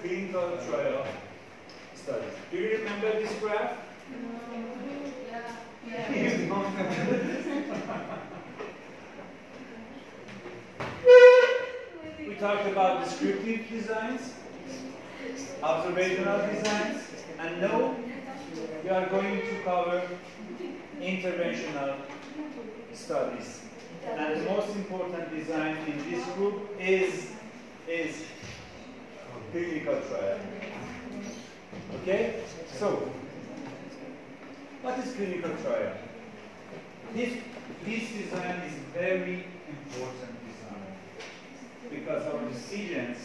clinical trial studies. Do you remember this graph? You don't remember. We talked about descriptive designs, observational designs, and now we are going to cover interventional studies. And the most important design in this group is clinical trial. Okay? So, what is clinical trial? This design is very important design because our decisions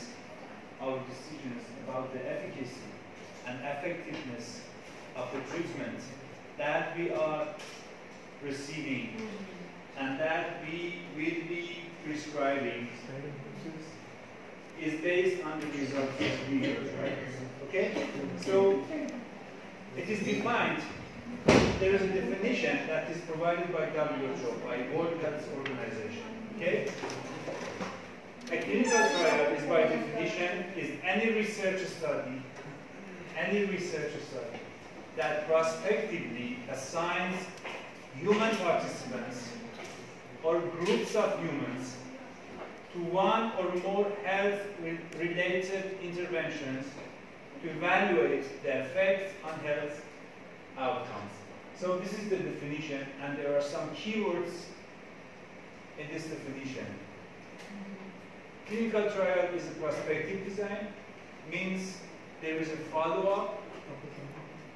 about the efficacy and effectiveness of the treatment that we are receiving and that we will be prescribing is based on the results of clinical trials. Okay? So it is defined. There is a definition that is provided by WHO, by World Health Organization. Okay? A clinical trial is by definition is any research study that prospectively assigns human participants or groups of humans to one or more health-related interventions to evaluate the effects on health outcomes. So this is the definition, and there are some keywords in this definition. Clinical trial is a prospective design, means there is a follow-up,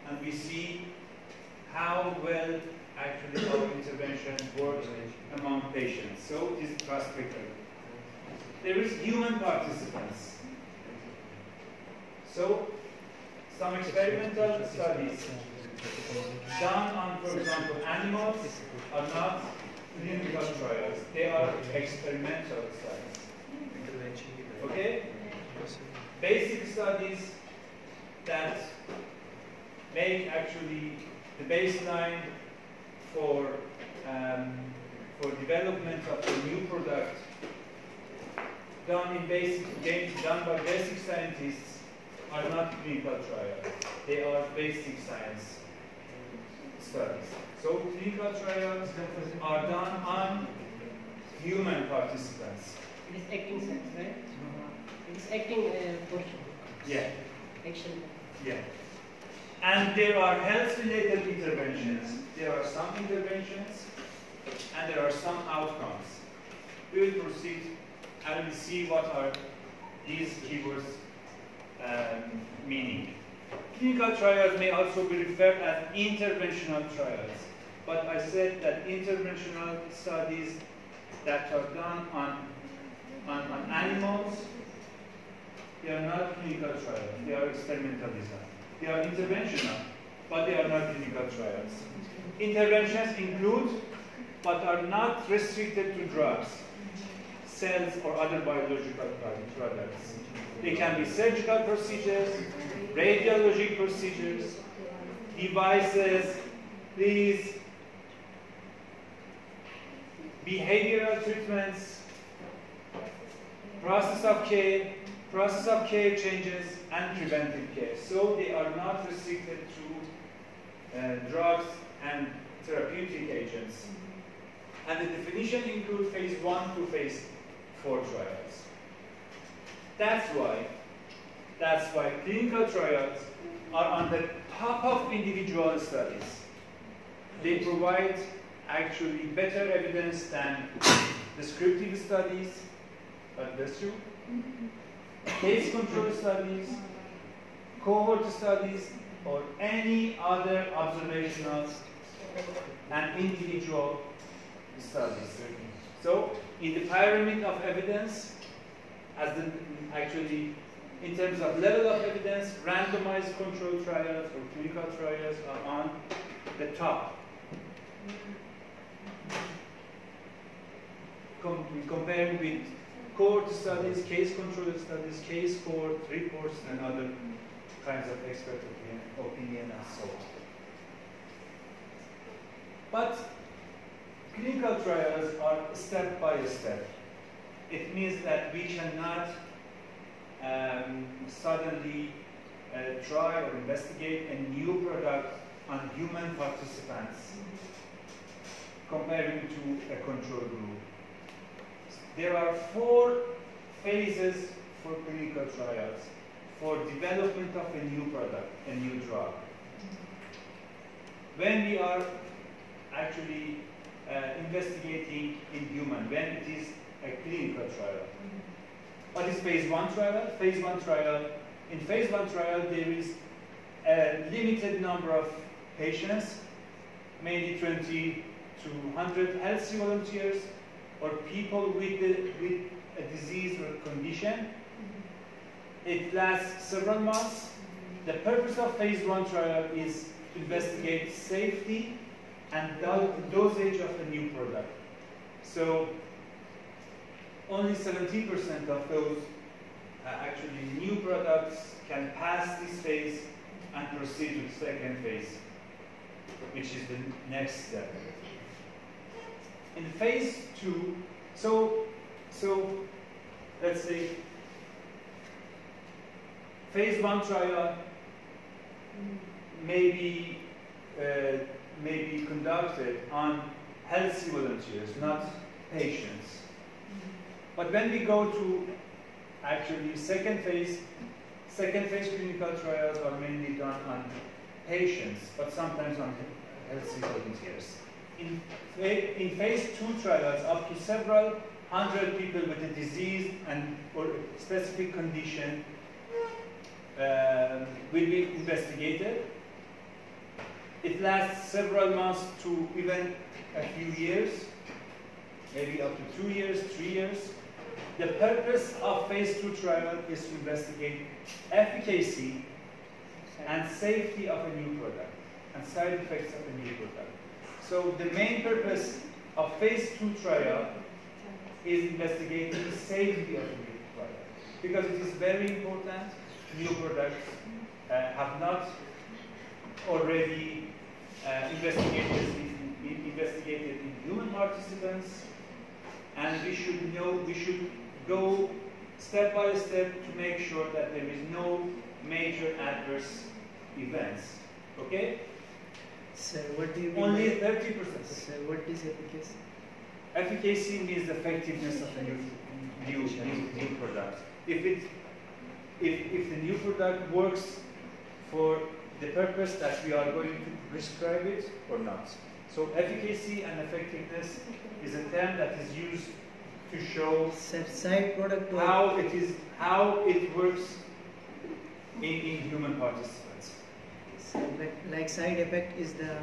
and we see how well actually our intervention works among patients. So it is prospective. There is human participants. So some experimental studies done on, for example, animals are not clinical trials. They are experimental studies. Okay? Basic studies that make actually the baseline for development of a new product done by basic scientists are not clinical trials. They are basic science studies. So clinical trials are done on human participants. It is acting science, right? It is acting portion. Yeah. Action. Yeah. And there are health-related interventions. There are some interventions and there are some outcomes. We will proceed and we'll see what are these keywords meaning. Clinical trials may also be referred as interventional trials. But I said that interventional studies that are done on animals, they are not clinical trials. They are experimental design. They are interventional, but they are not clinical trials. Interventions include, but are not restricted to drugs, cells, or other biological products. They can be surgical procedures, radiologic procedures, devices, these behavioral treatments, process of care changes, and preventive care. So they are not restricted to drugs and therapeutic agents. And the definition includes phase 1 to phase 4 trials. That's why clinical trials are on the top of individual studies. They provide actually better evidence than descriptive studies, but that's true. Case control studies, cohort studies, or any other observational and individual studies. So, in the pyramid of evidence, actually, in terms of level of evidence, randomized control trials or clinical trials are on the top. Compared with cohort studies, case control studies, case cohort reports, and other kinds of expert opinion and so on. But clinical trials are step by step. It means that we cannot study suddenly try or investigate a new product on human participants, comparing to a control group. There are 4 phases for clinical trials for development of a new product, a new drug. When we are actually investigating in human, when it is a clinical trial. What is phase 1 trial? Phase 1 trial, in phase 1 trial there is a limited number of patients, mainly 20 to 100 healthy volunteers or people with a disease or condition. It lasts several months. The purpose of phase 1 trial is to investigate safety and dosage of a new product. So only 70% of those actually new products can pass this phase and proceed to the second phase, which is the next step. In phase 2, so let's say phase 1 trial may be conducted on healthy volunteers, not patients. But when we go to actually second phase clinical trials are mainly done on patients, but sometimes on healthy volunteers. In phase 2 trials, up to several hundred people with a disease and or specific condition will be investigated. It lasts several months to even a few years, maybe up to 2 years, 3 years. The purpose of phase 2 trial is to investigate efficacy and safety of a new product and side effects of a new product. So the main purpose of phase 2 trial is investigating safety of a new product, because it is very important. New products have not already investigated in human participants, and we should go step by step to make sure that there is no major adverse events. Okay? Sir, what do you mean? Only 30%. Sir, what is efficacy? Efficacy means effectiveness of a new product. If the new product works for the purpose that we are going to prescribe it or not. So efficacy and effectiveness is a term that is used to show side product how it works in human participants. So, like side effect is the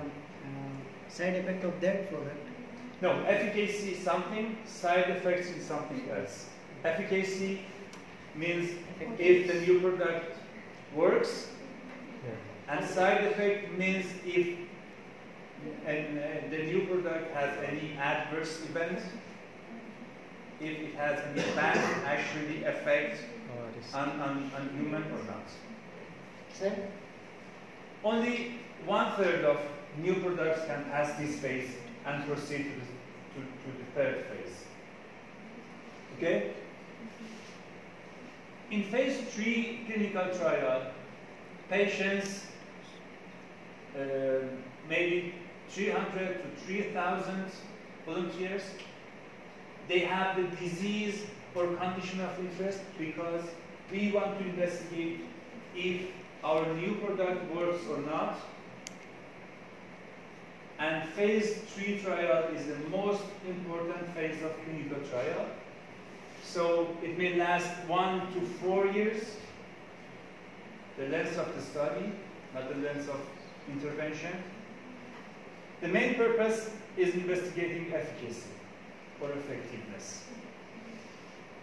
side effect of that product. No, efficacy is something, side effects is something else. Efficacy means if the new product works, and side effect means if the new product has any adverse event, if it has any bad actually effect on human or not. Sir? Only 1/3 of new products can pass this phase and proceed to the third phase. Okay? In phase 3 clinical trial, patients, maybe 300 to 3,000 volunteers, they have the disease or condition of interest because we want to investigate if our new product works or not. And phase 3 trial is the most important phase of clinical trial. So it may last 1 to 4 years, the length of the study, not the length of intervention. The main purpose is investigating efficacy or effectiveness.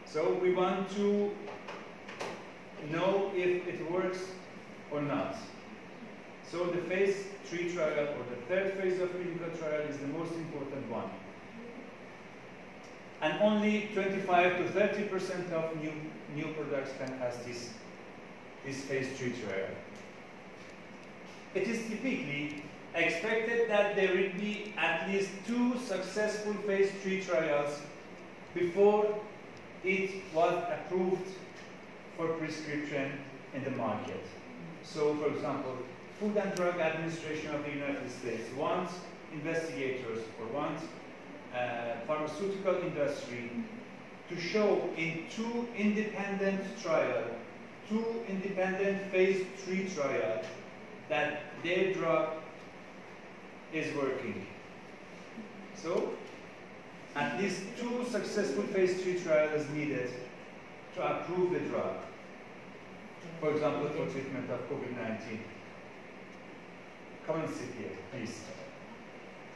So we want to know if it works or not. So the phase 3 trial or the third phase of clinical trial is the most important one. And only 25 to 30% of new products can pass this phase 3 trial. It is typically expected that there will be at least 2 successful phase 3 trials before it was approved for prescription in the market. So, for example, Food and Drug Administration of the United States wants investigators or wants pharmaceutical industry to show in two independent phase 3 trials that their drug is working. So, at least 2 successful phase 3 trials is needed to approve the drug. For example, for treatment of COVID-19. Come and sit here, please.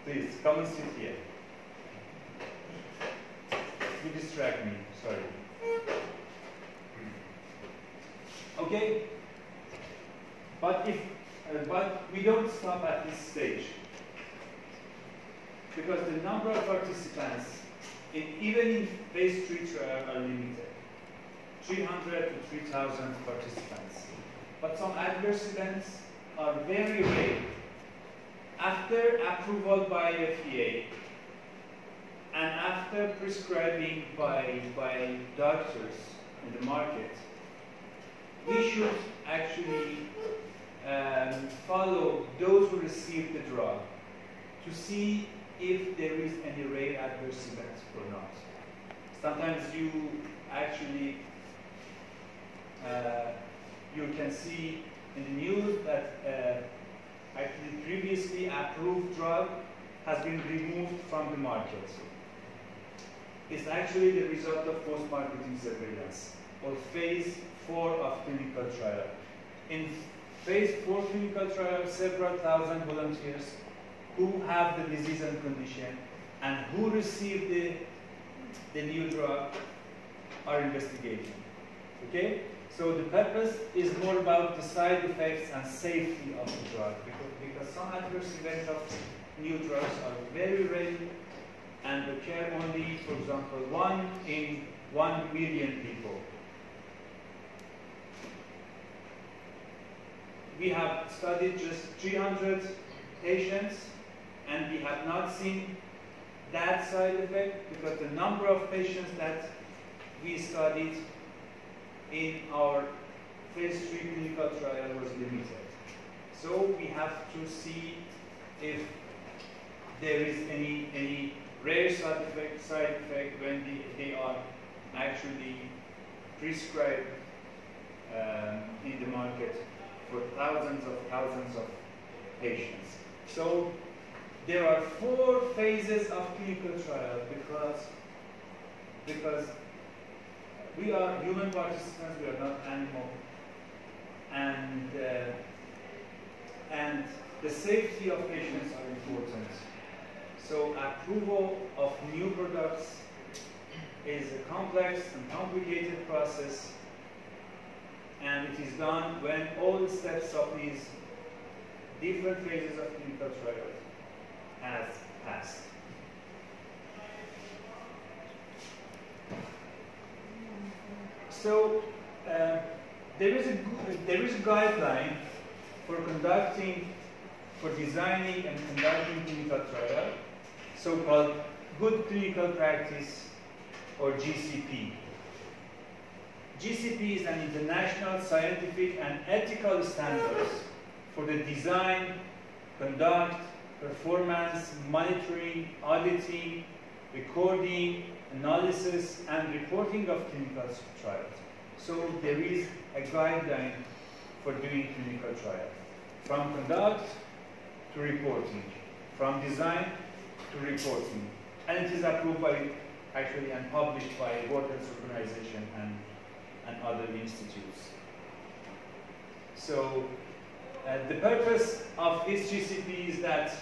Please, come and sit here. You distract me, sorry. Okay? But we don't stop at this stage. Because the number of participants, even in phase 3 trial, are limited. 300 to 3,000 participants. But some adverse events are very rare. After approval by FDA and after prescribing by doctors in the market, we should actually follow those who receive the drug to see if there is any rare adverse event or not. Sometimes you actually you can see in the news that actually previously approved drug has been removed from the market. It's actually the result of post-marketing surveillance or phase 4 of clinical trial. In phase 4 clinical trial, several thousand volunteers who have the disease and condition and who receive the new drug are investigating. Okay? So the purpose is more about the side effects and safety of the drug because some adverse events of new drugs are very rare and occur only, for example, 1 in 1 million people. We have studied just 300 patients and we have not seen that side effect because the number of patients that we studied in our phase 3 clinical trial was limited. So we have to see if there is any rare side effect when they are actually prescribed in the market for thousands of patients. So there are 4 phases of clinical trial because we are human participants, we are not animal, and the safety of patients are important. So approval of new products is a complex and complicated process, and it is done when all the steps of these different phases of clinical trials has passed. So there is a guideline for designing and conducting clinical trial, so-called Good Clinical Practice or GCP. GCP is an international scientific and ethical standards for the design, conduct, performance, monitoring, auditing, recording, analysis, and reporting of clinical trials. So there is a guideline for doing clinical trial, from conduct to reporting, from design to reporting, and it is approved by, actually, and published by World Health Organization and other institutes. So the purpose of this GCP is that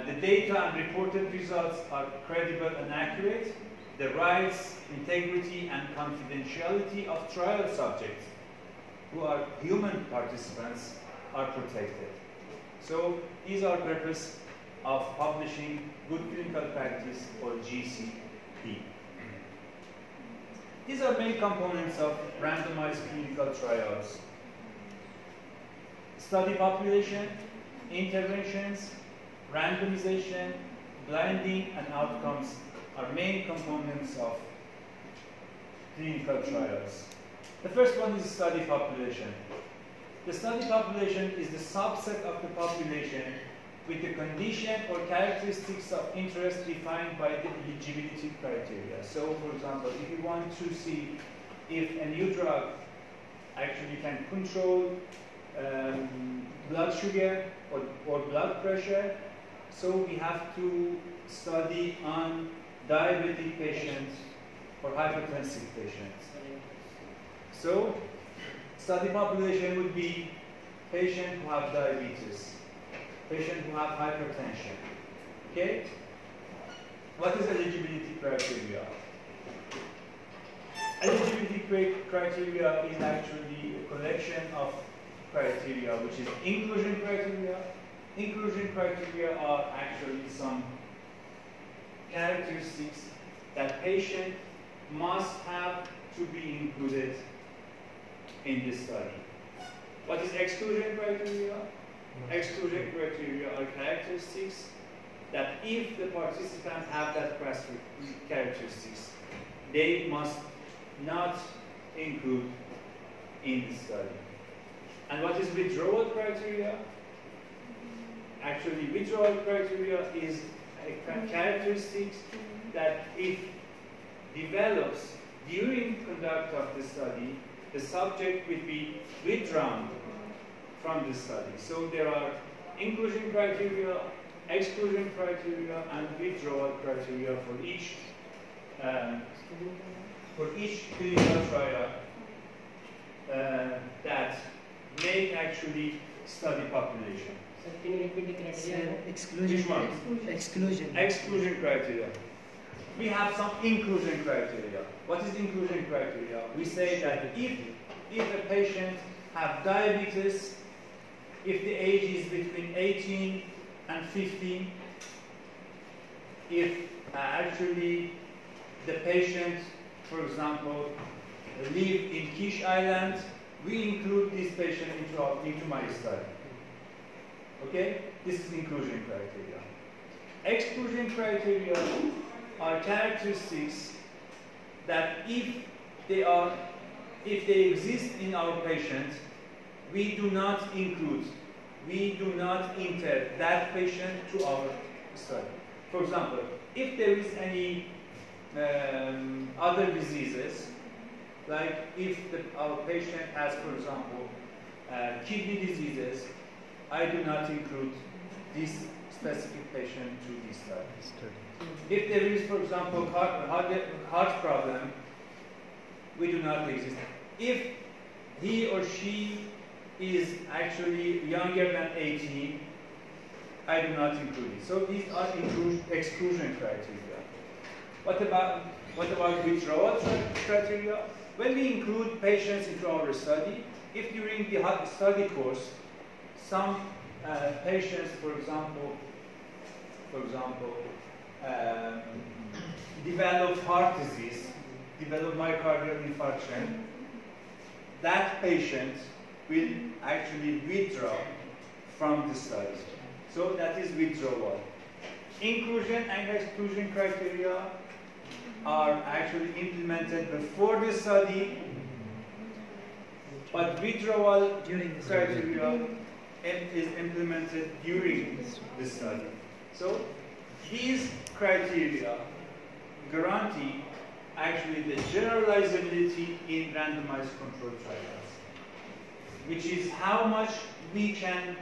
the data and reported results are credible and accurate. The rights, integrity, and confidentiality of trial subjects, who are human participants, are protected. So these are purpose of publishing Good Clinical Practice or GCP. These are main components of randomized clinical trials. Study population, interventions, randomization, blinding, and outcomes are main components of clinical trials. The first one is study population. The study population is the subset of the population with the condition or characteristics of interest defined by the eligibility criteria. So, for example, if you want to see if a new drug actually can control blood sugar or blood pressure, so we have to study on diabetic patients or hypertensive patients. So, study population would be patients who have diabetes, patients who have hypertension. Okay? What is eligibility criteria? Eligibility criteria is actually a collection of criteria, which is inclusion criteria. Inclusion criteria are actually some characteristics that patient must have to be included in this study. What is exclusion criteria? Exclusion criteria are characteristics that if the participants have that characteristics, they must not include in the study. And what is withdrawal criteria? Actually, withdrawal criteria is a characteristics that if develops during conduct of the study, the subject will be withdrawn from the study. So there are inclusion criteria, exclusion criteria, and withdrawal criteria for each clinical trial that make actually study population. Sir, can you repeat the criteria? Exclusion. Which one? Exclusion. Exclusion criteria. We have some inclusion criteria. What is inclusion criteria? We say that if a patient have diabetes, if the age is between 18 and 50, if actually the patient, for example, live in Kish Island, we include this patient into my study. Okay? This is inclusion criteria. Exclusion criteria are characteristics that if they exist in our patient, we do not include, we do not enter that patient to our study. For example, if there is any other diseases, like if our patient has, for example, kidney diseases, I do not include this specific patient to this study. If there is, for example, heart problem, we do not exist. If he or she is actually younger than 18, I do not include it. So these are exclusion criteria. What about withdrawal criteria? When we include patients into our study, if during the study course, some patients, for example, develop heart disease, develop myocardial infarction, that patient will actually withdraw from the study. So that is withdrawal. Inclusion and exclusion criteria are actually implemented before the study, but withdrawal criteria is implemented during the study. So these criteria guarantee actually the generalizability in randomized controlled trials, which is how much we can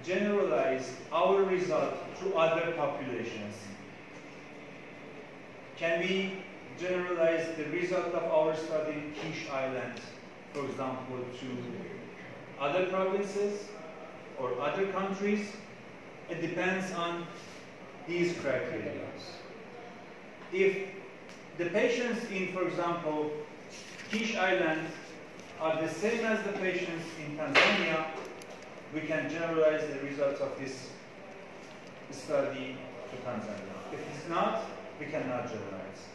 generalize our result to other populations. Can we generalize the result of our study in Kish Island, for example, to other provinces or other countries? It depends on these criteria. If the patients in, for example, Kish Island are the same as the patients in Tanzania, we can generalize the results of this study to Tanzania. If it's not, we cannot generalize.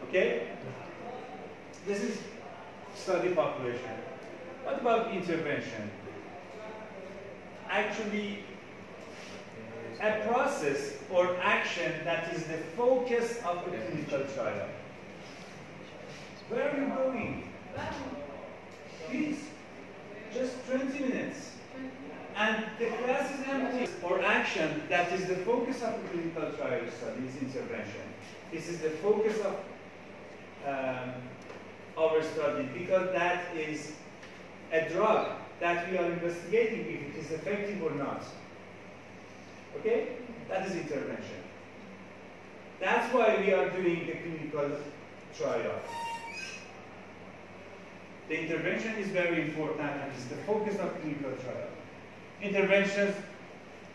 Okay? This is study population. What about intervention? Actually, a process or action that is the focus of the clinical trial. Where are you going? Please, just 20 minutes. And the class is empty. Or action, that is the focus of the clinical trial study, is intervention. This is the focus of our study, because that is a drug that we are investigating if it is effective or not. Okay? That is intervention. That's why we are doing the clinical trial. The intervention is very important and is the focus of clinical trial. Interventions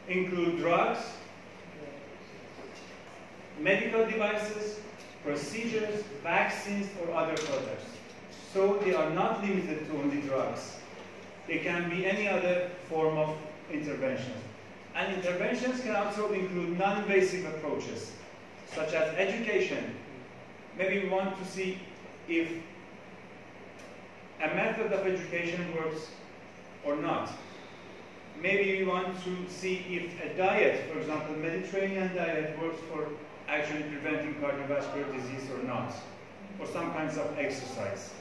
include drugs, medical devices, procedures, vaccines, or other products. So they are not limited to only drugs. They can be any other form of intervention. And interventions can also include non-invasive approaches, such as education. Maybe we want to see if a method of education works or not. Maybe we want to see if a diet, for example, Mediterranean diet, works for actually preventing cardiovascular disease or not, or some kinds of exercise.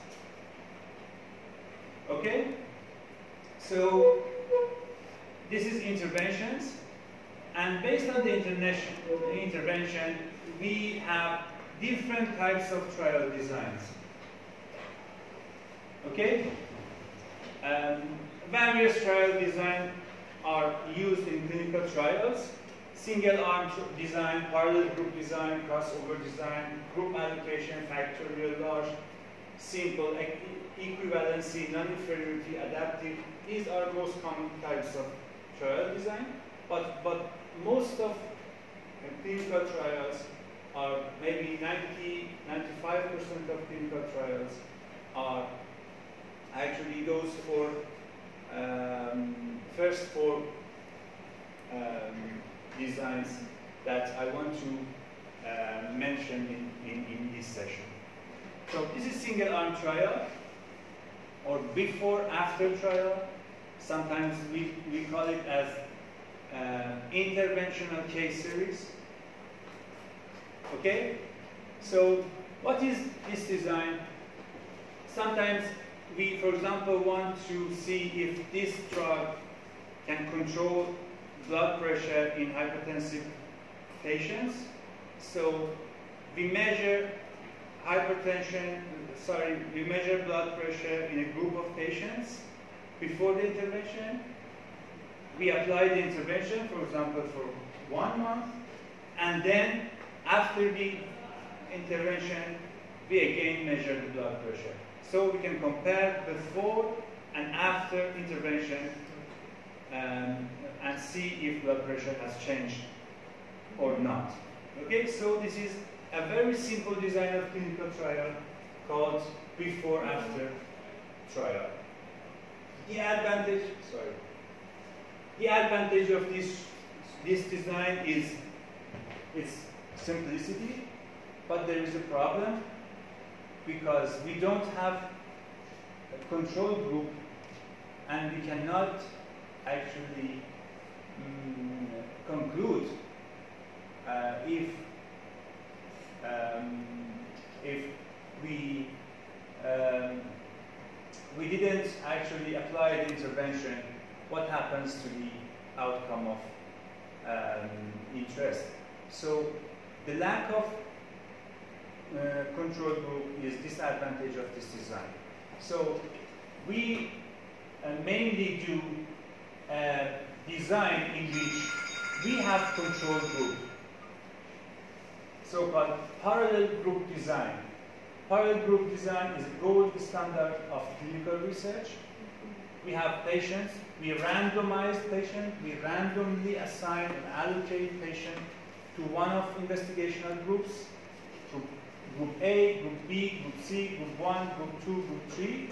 Okay? So this is interventions, and based on the intervention, we have different types of trial designs. Okay? Various trial designs are used in clinical trials. Single-arm design, parallel group design, crossover design, group allocation, factorial, large, simple, equivalency, non-inferiority, adaptive. These are most common types of trial design. But most of clinical trials are maybe 95% of clinical trials are actually those for first four designs that I want to mention in this session. So this is single-arm trial, or before-after trial. Sometimes we call it as interventional case series. Okay? So what is this design? Sometimes we, for example, want to see if this drug can control blood pressure in hypertensive patients. So we measure we measure blood pressure in a group of patients before the intervention. We apply the intervention, for example, for 1 month, and then after the intervention, we again measure the blood pressure. So we can compare before and after intervention and see if blood pressure has changed or not. Okay, so this is a very simple design of clinical trial called before-after trial. The advantage of this design is its simplicity, but there is a problem because we don't have a control group and we cannot actually conclude if we didn't actually apply the intervention, what happens to the outcome of interest. So the lack of control group is disadvantage of this design. So we mainly do design in which we have control group, so-called parallel group design. Parallel group design is a gold standard of clinical research. We have patients, we randomize patients, we randomly assign and allocate patients to one of investigational groups, to group A, group B, group C, group 1, group 2, group 3.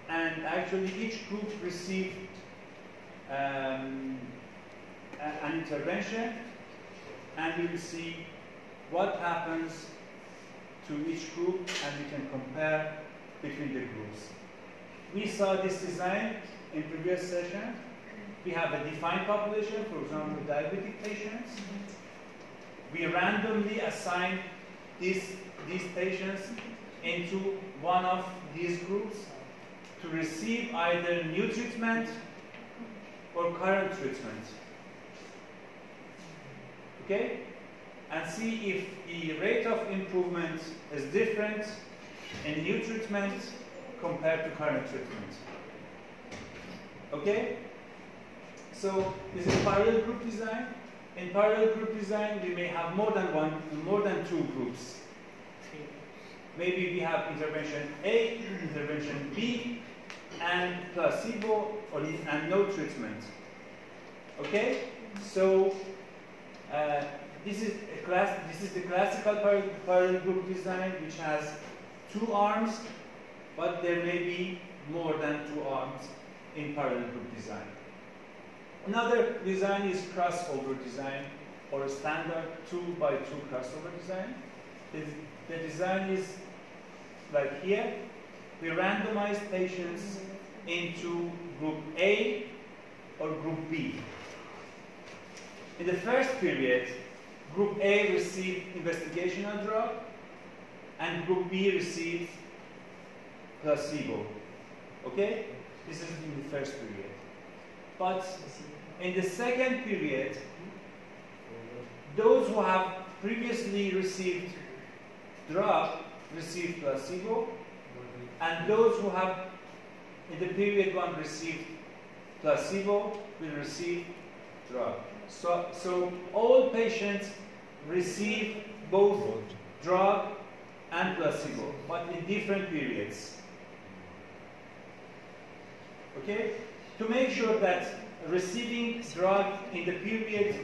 And actually each group received an intervention, and we will see what happens to each group, and we can compare between the groups. We saw this design in previous session. We have a defined population, for example, diabetic patients. We randomly assign these patients into one of these groups to receive either new treatment or current treatment. Okay? And see if the rate of improvement is different in new treatment compared to current treatment. Okay? So this is parallel group design. In parallel group design, we may have more than two groups. Maybe we have intervention A, intervention B, and placebo and no treatment. Okay? So this is the classical parallel group design, which has two arms, but there may be more than two arms in parallel group design. Another design is crossover design, or standard 2x2 crossover design. The design is like here. We randomize patients into group A or group B. In the first period, group A received investigational drug and group B received placebo. Okay? This is in the first period. But in the second period, those who have previously received drug receive placebo, and those who have in the period 1 received placebo will receive drug. So all patients receive both drug and placebo, but in different periods. Okay? To make sure that receiving drug in the period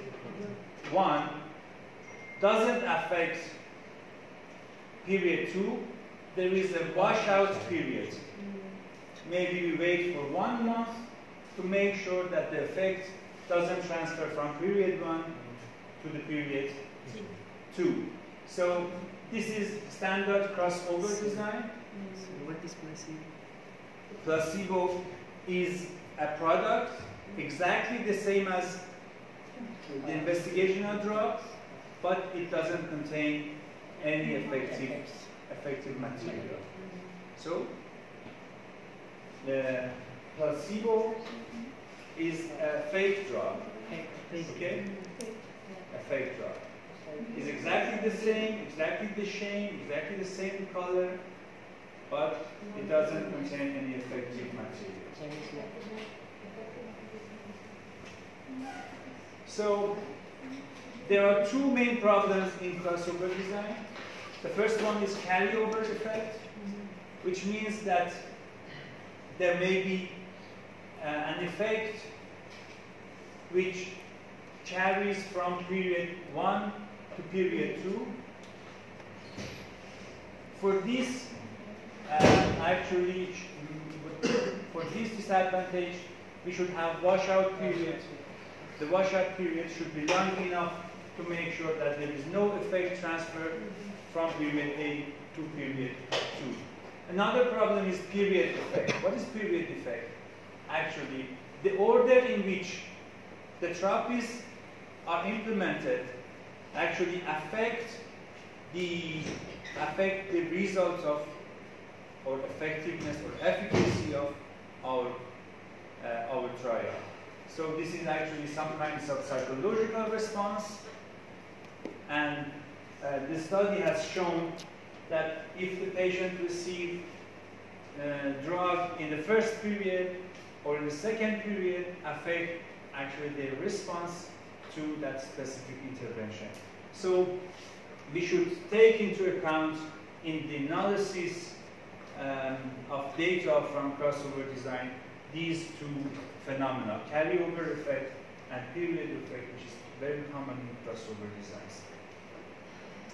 1 doesn't affect period 2, there is a washout period. Maybe we wait for 1 month to make sure that the effect doesn't transfer from period 1 to the period 2. So this is standard crossover design. What is placebo? Placebo is a product exactly the same as the investigational drug, but it doesn't contain any effective material. So the placebo is a fake drug. Okay? A fake drug. It's exactly the same, exactly the same color, but it doesn't contain any effective material. So there are two main problems in crossover design. The first one is carryover effect, which means that there may be an effect which carries from period 1 to period 2. For this, for this disadvantage, we should have washout period. The washout period should be long enough to make sure that there is no effect transfer from period A to period 2. Another problem is period effect. What is period effect? Actually, the order in which the therapies are implemented actually affect the results of, or effectiveness or efficacy of our trial. So this is actually some kinds of psychological response, and the study has shown that if the patient receives drug in the first period or in the second period, affect actually their response to that specific intervention. So we should take into account in the analysis of data from crossover design these two phenomena, carryover effect and period effect, which is very common in crossover designs.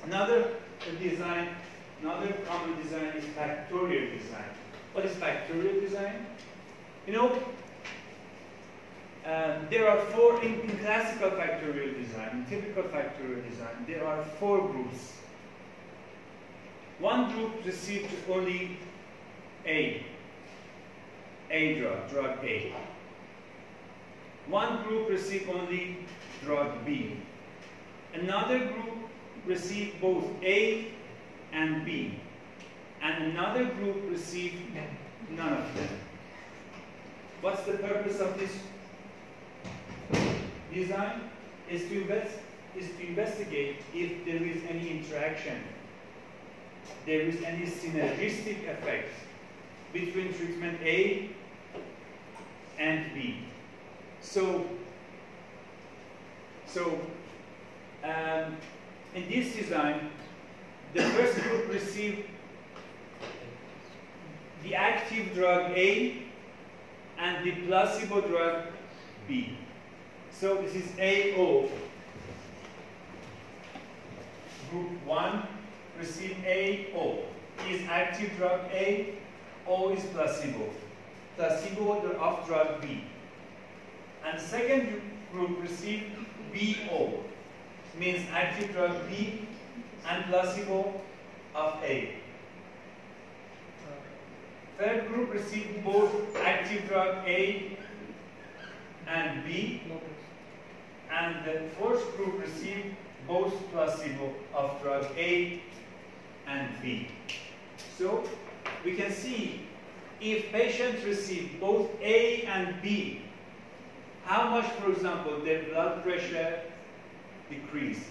Another common design is factorial design. What is factorial design? You know, there are four, in classical factorial design, in typical factorial design, there are 4 groups. One group receives only drug A. One group receives only drug B. Another group receives both A and B. and another group received none of them. What's the purpose of this design? Is to investigate if there is any interaction, there is any synergistic effect between treatment A and B. In this design, the first group received the active drug A and the placebo drug B. So this is AO. Group 1 received AO. Is active drug A, O is placebo. Placebo of drug B. And second group received BO, means active drug B and placebo of A. Third group received both active drug A and B, and the fourth group received both placebo of drug A and B. So we can see if patients receive both A and B, how much, for example, their blood pressure decrease.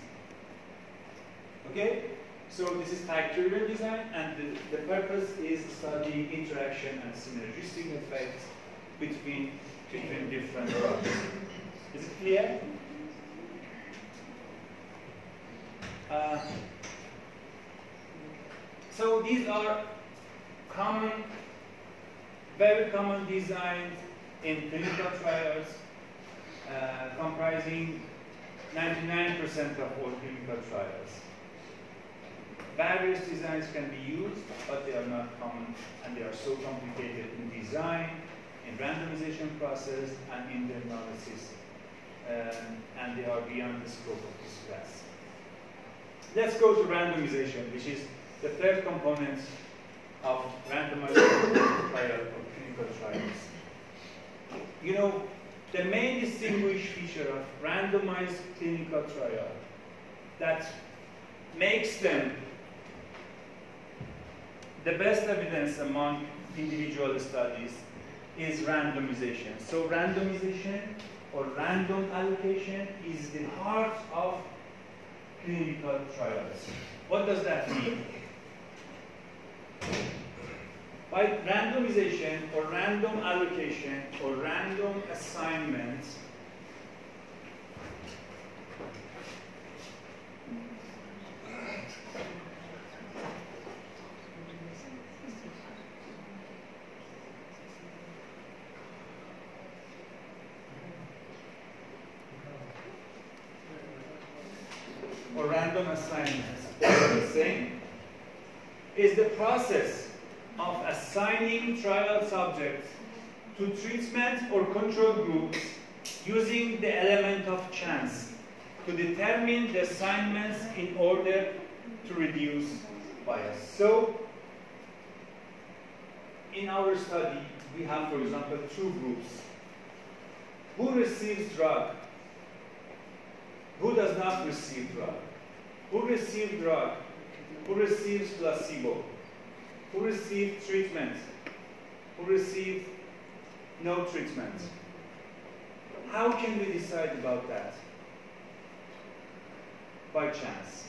Okay? So this is factorial design, and the purpose is studying interaction and synergistic effects between different drugs. Is it clear? So these are common, very common designs in clinical trials, comprising 99% of all clinical trials. Various designs can be used, but they are not common, and they are so complicated in design, in randomization process, and in the analysis, and they are beyond the scope of this class. Let's go to randomization, which is the third component of randomization trial or clinical trials. You know, the main distinguished feature of randomized clinical trial that makes them the best evidence among individual studies is randomization. So randomization or random allocation is the heart of clinical trials. What does that mean? By randomization or random allocation or random assignment, the same, is the process of assigning trial subjects to treatment or control groups using the element of chance to determine the assignments in order to reduce bias. So, in our study, we have, for example, two groups. Who receives drug? Who does not receive drug? Who receives drug? Who receives placebo? Who receives treatment? Who receives no treatment? How can we decide about that? By chance.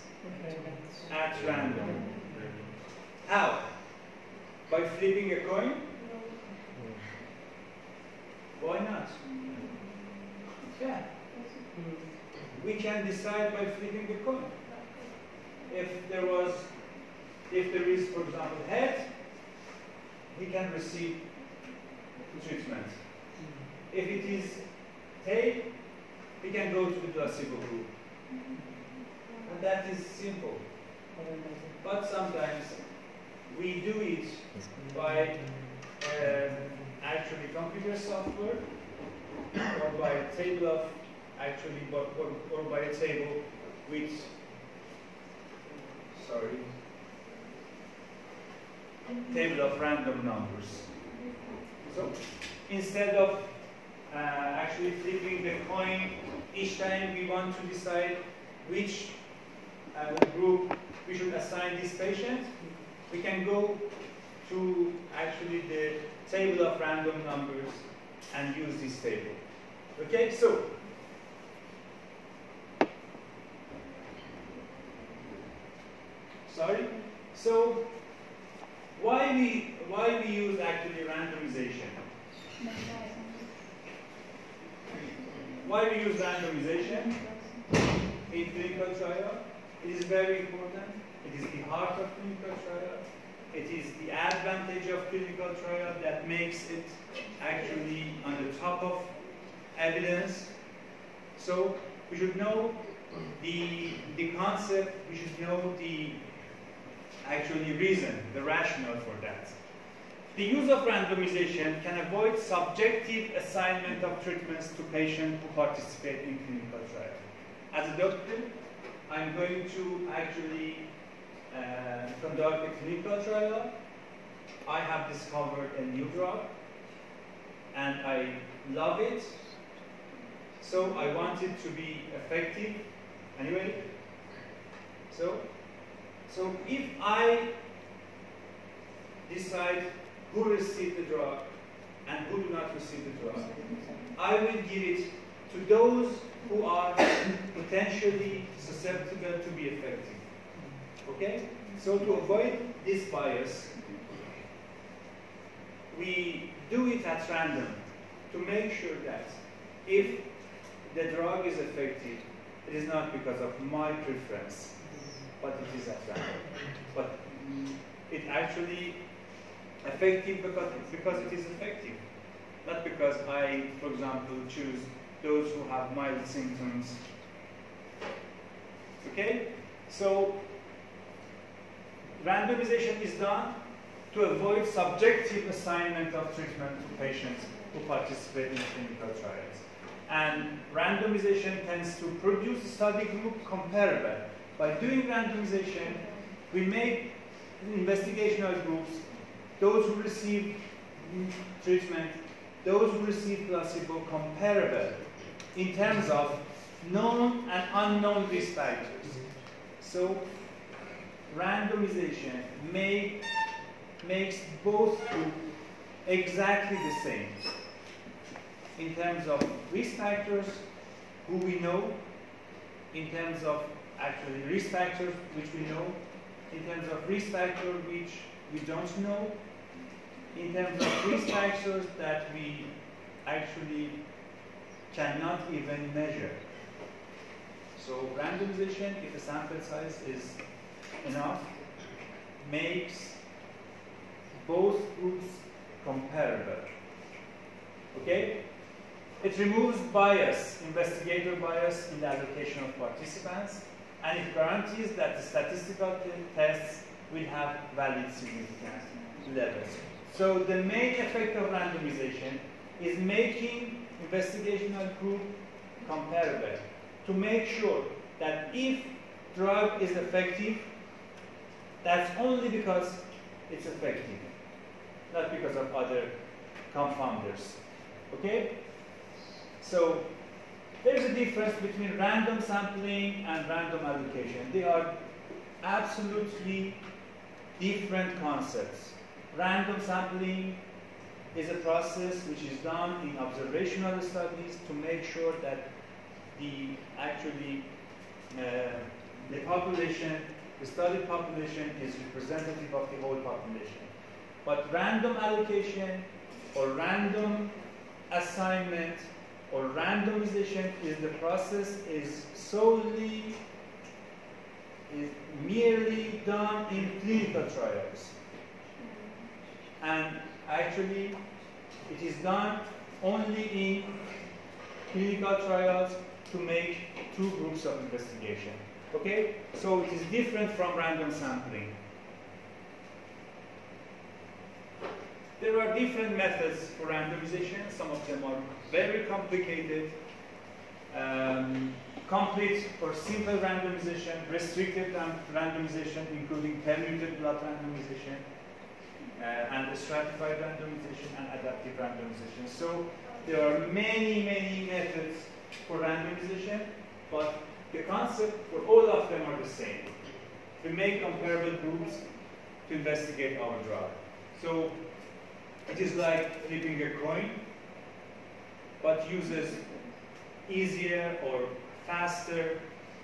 At random. How? By flipping a coin? Why not? Yeah. We can decide by flipping the coin. If there is, for example, head, we can receive treatment. If it is tail, we can go to the placebo group. And that is simple. But sometimes we do it by actually computer software, or by a table of or by a table with table of random numbers. So instead of actually flipping the coin each time we want to decide which group we should assign this patient, we can go to actually the table of random numbers and use this table. Okay, so so why we use actually randomization? Why we use randomization in clinical trial? It is very important. It is the heart of clinical trial. It is the advantage of clinical trial that makes it actually on the top of evidence. So we should know the concept, we should know the actually reason, the rationale for that. The use of randomization can avoid subjective assignment of treatments to patients who participate in clinical trial. As a doctor, I'm going to actually conduct a clinical trial. I have discovered a new drug and I love it, so I want it to be effective anyway. So if I decide who received the drug and who do not receive the drug, I will give it to those who are potentially susceptible to be effective. Okay? So to avoid this bias, we do it at random to make sure that if the drug is effective, it is not because of my preference, but it is at random. But it actually effective because it is effective, not because I, for example, choose those who have mild symptoms. Okay? So randomization is done to avoid subjective assignment of treatment to patients who participate in clinical trials. And randomization tends to produce a study group comparable. By doing randomization, we make investigational groups, those who receive treatment, those who receive placebo, comparable in terms of known and unknown risk factors. So randomization makes both groups exactly the same in terms of risk factors, who we know, in terms of actually risk factors which we know, in terms of risk factors which we don't know, in terms of risk factors that we actually cannot even measure. So randomization, if a sample size is enough, makes both groups comparable. Okay? It removes bias, investigator bias in the allocation of participants, and it guarantees that the statistical tests will have valid significance levels. So the main effect of randomization is making investigational group comparable, to make sure that if drug is effective, that's only because it's effective, not because of other confounders. Okay? So there's a difference between random sampling and random allocation. They are absolutely different concepts. Random sampling is a process which is done in observational studies to make sure that the population, the studied population, is representative of the whole population. But random allocation or random assignment or randomization is the process is merely done in clinical trials. And actually, it is done only in clinical trials to make two groups of investigation. Okay? So it is different from random sampling. There are different methods for randomization. Some of them are very complicated. Complete or simple randomization, restricted randomization, including permuted blood randomization, and stratified randomization and adaptive randomization. So there are many, many methods for randomization, but the concept for all of them are the same. We make comparable groups to investigate our drug. So it is like flipping a coin, but uses easier or faster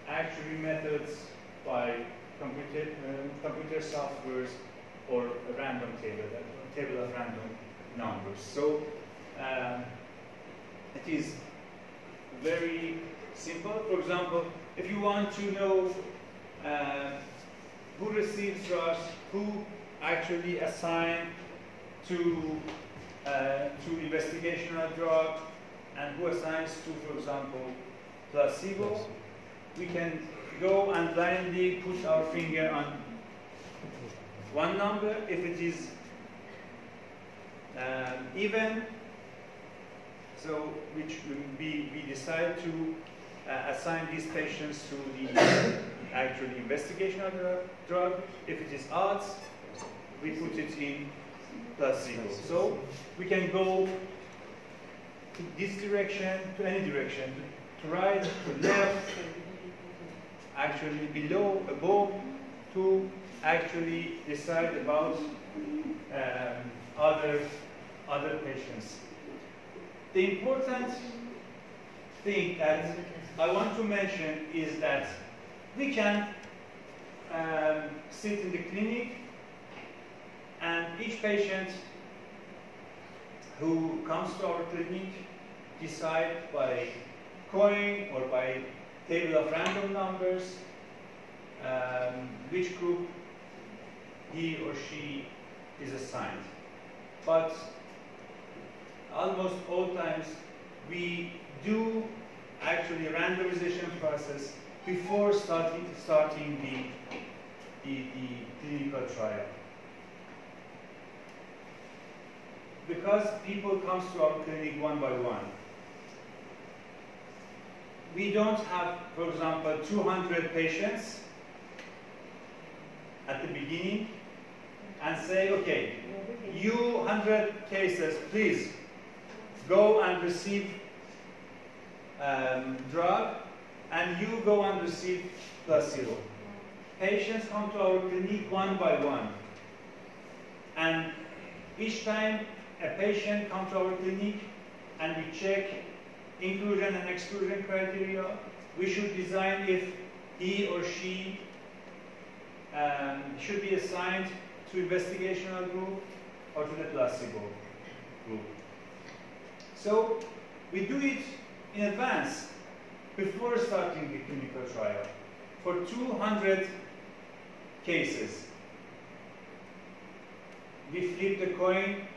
actually methods by computer softwares or a random table of random numbers. So it is very simple. For example, if you want to know who receives drugs, who actually assigned to investigational drug, and who assigns to, for example, placebo, we can go and blindly put our finger on one number. If it is even, so we decide to assign these patients to the actually investigational drug. If it is odds, we put it in placebo. So we can go to this direction, to any direction, to right, to left, actually below, above, to actually decide about other patients. The important thing that I want to mention is that we can sit in the clinic, and each patient who comes to our clinic decide by coin or by table of random numbers which group he or she is assigned. But almost all times we do actually randomization process before starting the clinical trial. Because people come to our clinic one by one, we don't have, for example, 200 patients at the beginning and say, okay, you 100 cases, please go and receive drug, and you go and receive placebo. Patients come to our clinic one by one, and each time a patient comes to our clinic and we check inclusion and exclusion criteria, we should design if he or she should be assigned to investigational group or to the placebo group. So we do it in advance before starting the clinical trial for 200 cases. We flip the coin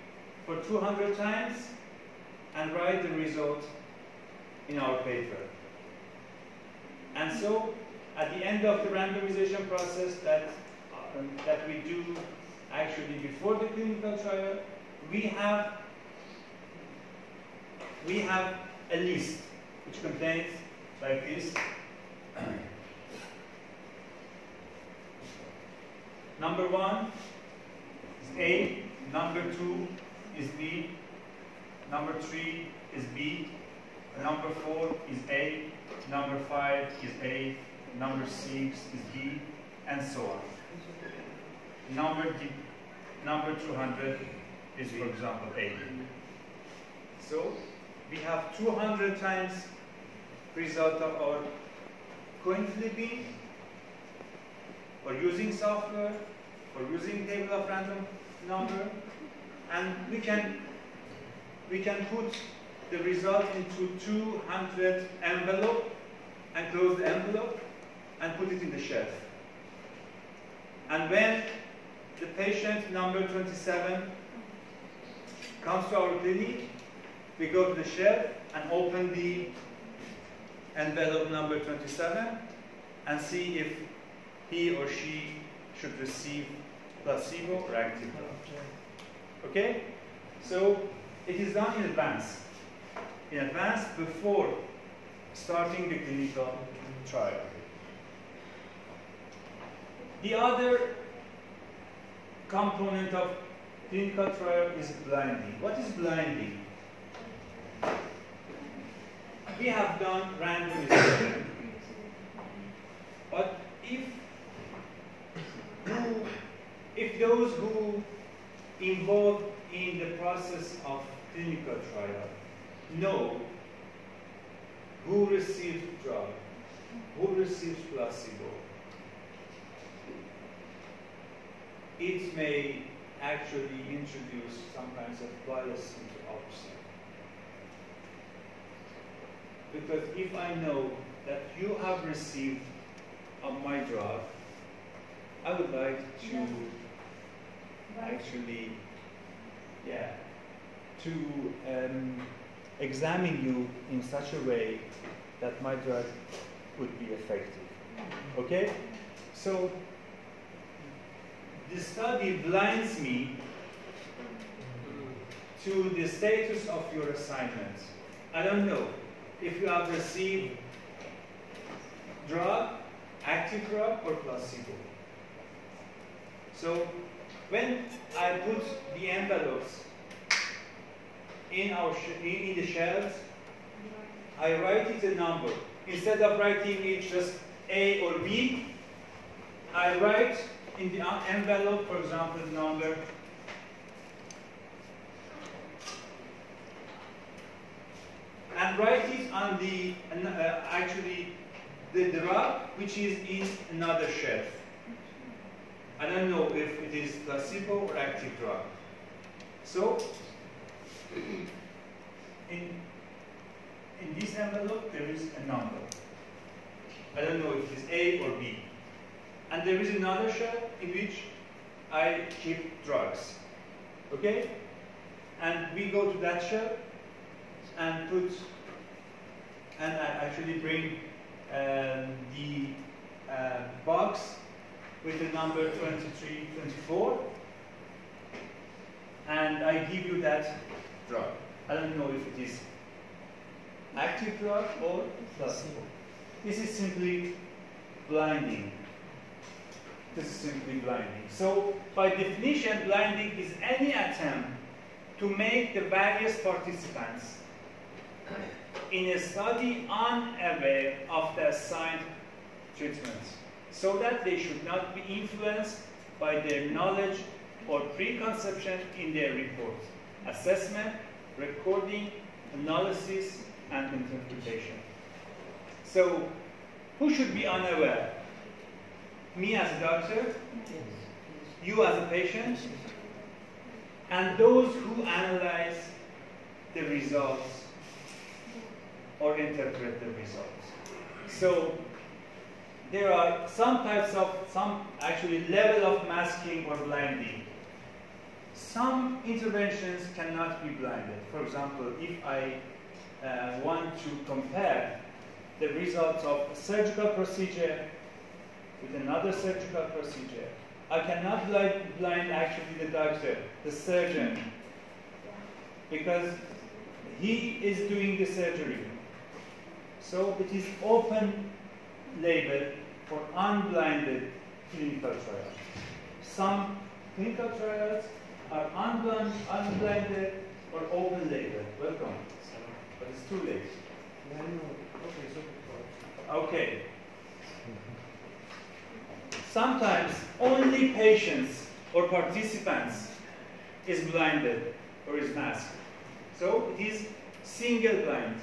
for 200 times and write the result in our paper. And so, at the end of the randomization process that we do actually before the clinical trial, we have a list which contains like this. Number 1 is A, number 2 is B, number 3 is B, number 4 is A, number 5 is A, number 6 is D, and so on. Number 200 is, for example, A. So we have 200 times result of our coin flipping, or using software, or using table of random number, and we can put the result into 200 envelope and close the envelope and put it in the shelf. And when the patient number 27 comes to our clinic, we go to the shelf and open the envelope number 27 and see if he or she should receive placebo or active drug. Okay? So it is done in advance. In advance before starting the clinical trial. The other component of clinical trial is blinding. What is blinding? We have done randomization, but if you if those who involved in the process of clinical trial know who received drug, who received placebo, it may actually introduce some kinds of bias into oversight. Because if I know that you have received my drug, I would like to actually, to examine you in such a way that my drug would be effective. Okay? So, the study blinds me to the status of your assignment. I don't know if you have received drug, active drug, or placebo. So, when I put the envelopes in the shelves, I write it a number. Instead of writing it just A or B, I write in the envelope, for example, the number and write it on the actually the drug which is in another shelf. I don't know if it is placebo or active drug. So in this envelope there is a number. I don't know if it is A or B. And there is another shelf in which I keep drugs. Okay? And we go to that shelf and I actually bring the box with the number 23, 24, and I give you that drug. I don't know if it is active drug or placebo. This is simply blinding. This is simply blinding. So, by definition, blinding is any attempt to make the various participants in a study unaware of the assigned treatments, so that they should not be influenced by their knowledge or preconception in their report, assessment, recording, analysis, and interpretation. So, who should be unaware? Me as a doctor, you as a patient, and those who analyze the results or interpret the results. So, there are some types of, actually level of masking or blinding. Some interventions cannot be blinded. For example, if I want to compare the results of a surgical procedure with another surgical procedure, I cannot blind actually the doctor, the surgeon, because he is doing the surgery. So it is open label for unblinded clinical trials. Some clinical trials are unblinded or open label. Welcome. But it's too late. Okay. Sometimes only patients or participants is blinded or is masked. So it is single blind.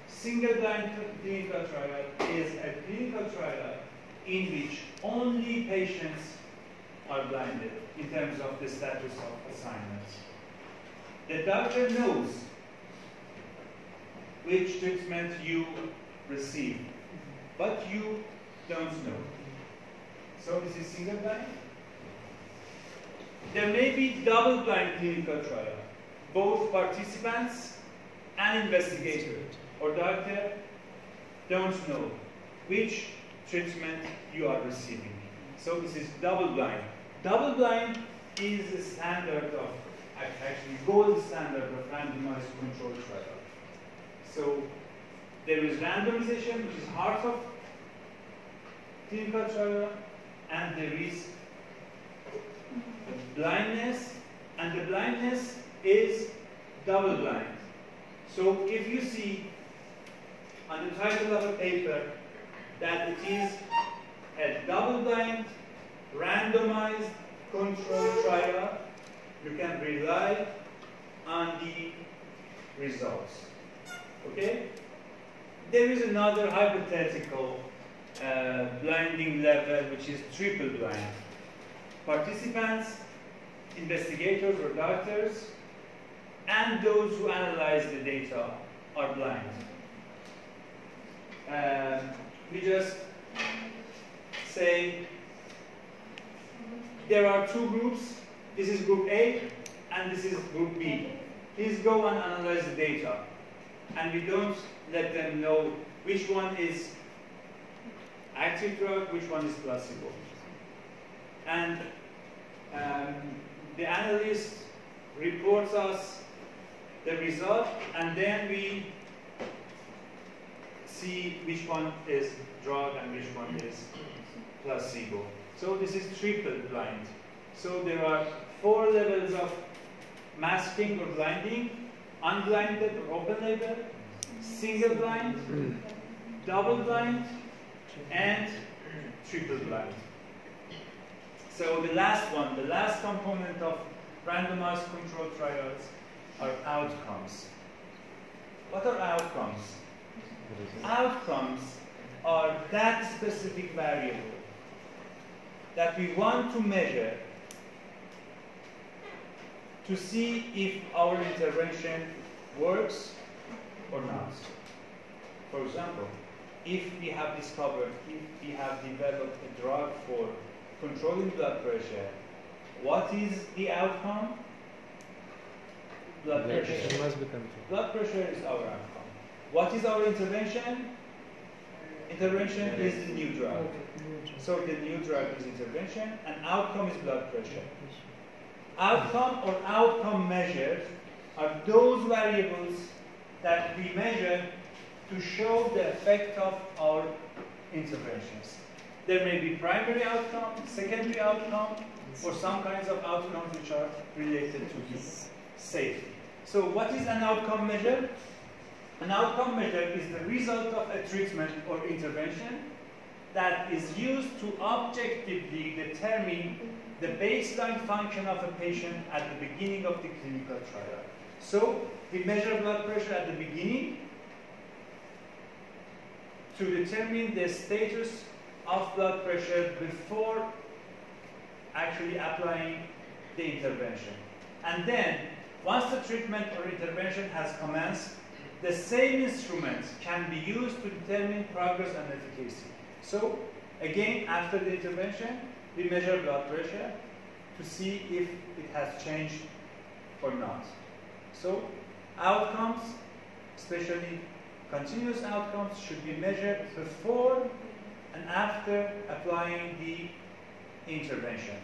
Single blind clinical trial is a clinical trial in which only patients are blinded in terms of the status of assignment. The doctor knows which treatment you receive, but you don't know. So this is single blind. There may be double blind clinical trial. Both participants and investigator or doctor don't know which treatment you are receiving. So this is double blind. Double blind is the standard of, actually gold standard of randomized controlled trial. So there is randomization, which is heart of clinical trial, and there is blindness, and the blindness is double blind. So if you see on the title of a paper that it is a double blind, randomized, control trial, you can rely on the results. Okay? There is another hypothetical blinding level, which is triple blind. Participants, investigators or doctors, and those who analyze the data are blind. We just say there are two groups. This is group A and this is group B. Please go and analyze the data. And we don't let them know which one is active drug, which one is placebo. And the analyst reports us the result, and then we see which one is drug and which one is placebo. So this is triple blind. So there are 4 levels of masking or blinding: unblinded or open label, single blind, double blind, and triple blind. So the last one, the last component of randomized control trials are outcomes. What are outcomes? Outcomes are that specific variable that we want to measure to see if our intervention works or not. For example, if we have developed a drug for controlling blood pressure, what is the outcome? Blood pressure. Must be controlled. Blood pressure is our outcome. What is our intervention? Intervention is the new drug. So the new drug is intervention, and outcome is blood pressure. Outcome or outcome measures are those variables that we measure to show the effect of our interventions. There may be primary outcome, secondary outcome, or some kinds of outcomes which are related to the safety. So what is an outcome measure? An outcome measure is the result of a treatment or intervention that is used to objectively determine the baseline function of a patient at the beginning of the clinical trial. So we measure blood pressure at the beginning to determine the status of blood pressure before actually applying the intervention. And then, once the treatment or intervention has commenced, the same instruments can be used to determine progress and efficacy. So, again, after the intervention, we measure blood pressure to see if it has changed or not. So, outcomes, especially continuous outcomes, should be measured before and after applying the intervention.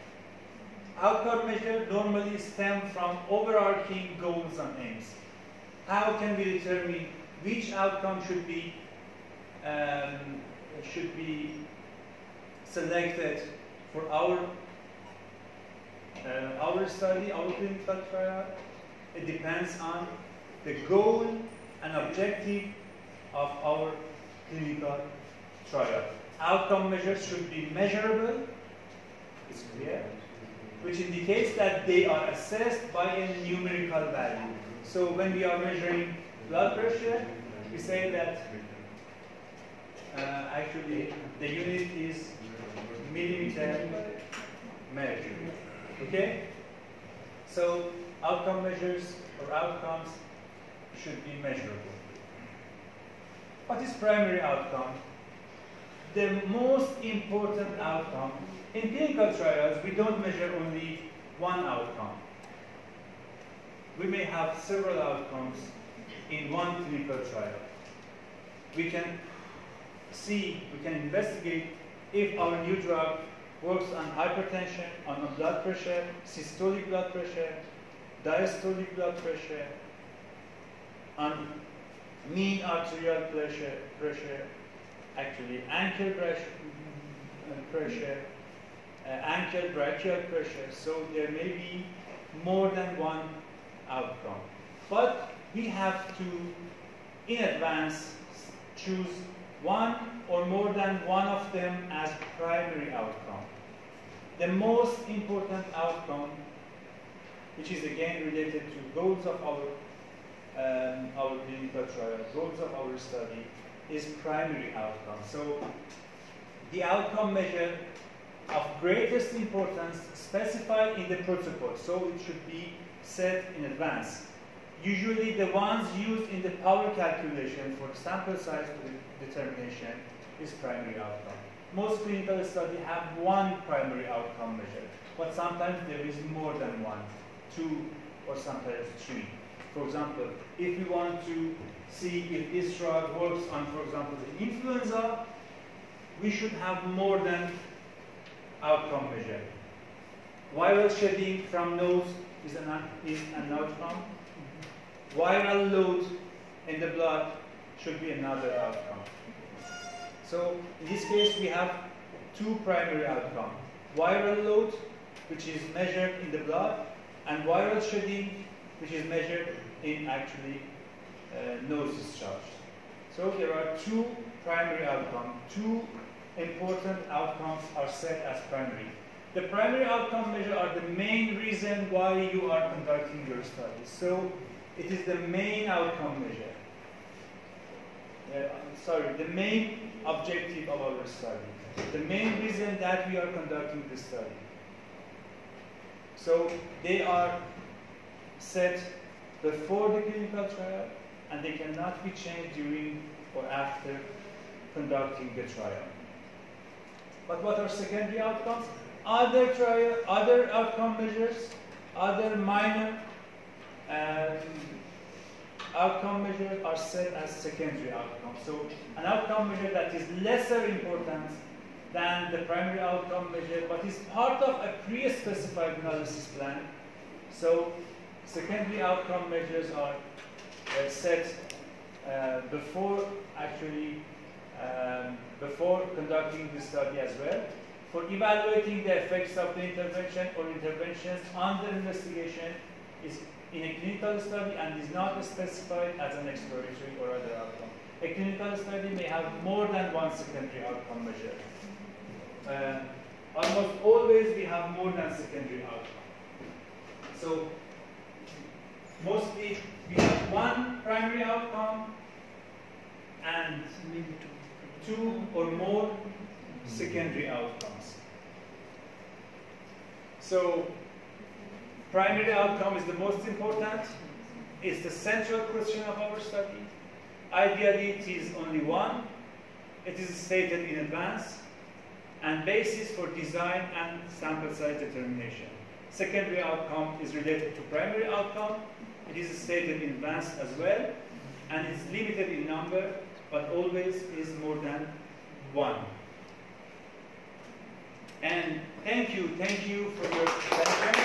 Outcome measures normally stem from overarching goals and aims. How can we determine which outcome should be selected for our study, our clinical trial? It depends on the goal and objective of our clinical trial. Outcome measures should be measurable, it's clear, which indicates that they are assessed by a numerical value. So when we are measuring blood pressure, we say that actually the unit is millimeter mercury. Okay? So outcome measures or outcomes should be measurable. What is primary outcome? The most important outcome. In clinical trials, we don't measure only one outcome. We may have several outcomes in one clinical trial. We can investigate if our new drug works on hypertension, on blood pressure, systolic blood pressure, diastolic blood pressure, on mean arterial pressure, actually ankle pressure, ankle brachial pressure. So there may be more than one outcome. But we have to, in advance, choose one or more than one of them as primary outcome. the most important outcome, which is again related to goals of our clinical trial, goals of our study, is primary outcome. So the outcome measure of greatest importance specified in the protocol, so it should be set in advance. Usually the ones used in the power calculation for sample size determination is primary outcome. Most clinical studies have one primary outcome measure, but sometimes there is more than one, 2 or sometimes 3. For example, if we want to see if this drug works on, for example, the influenza, we should have more than outcome measure. Viral shedding from nose is an outcome. Viral load in the blood should be another outcome. So in this case, we have 2 primary outcomes. Viral load, which is measured in the blood, and viral shedding, which is measured in actually nose discharge. So there are 2 primary outcomes. 2 important outcomes are set as primary. The primary outcome measure are the main reason why you are conducting your study. So it is the main outcome measure. The main objective of our study. The main reason that we are conducting this study. So they are set before the clinical trial, and they cannot be changed during or after conducting the trial. But what are secondary outcomes? Other outcome measures, other minor outcome measures are set as secondary outcomes. So an outcome measure that is lesser important than the primary outcome measure, but is part of a pre-specified analysis plan. So secondary outcome measures are set before conducting the study as well, for evaluating the effects of the intervention or interventions under investigation is in a clinical study and is not specified as an exploratory or other outcome. A clinical study may have more than one secondary outcome measure. Almost always we have more than secondary outcome. So mostly we have one primary outcome and maybe 2 or more secondary outcomes. So primary outcome is the most important. It's the central question of our study. Ideally, it is only one. It is stated in advance and basis for design and sample size determination. Secondary outcome is related to primary outcome. It is stated in advance as well, and it's limited in number, but always is more than one. And thank you for your attention.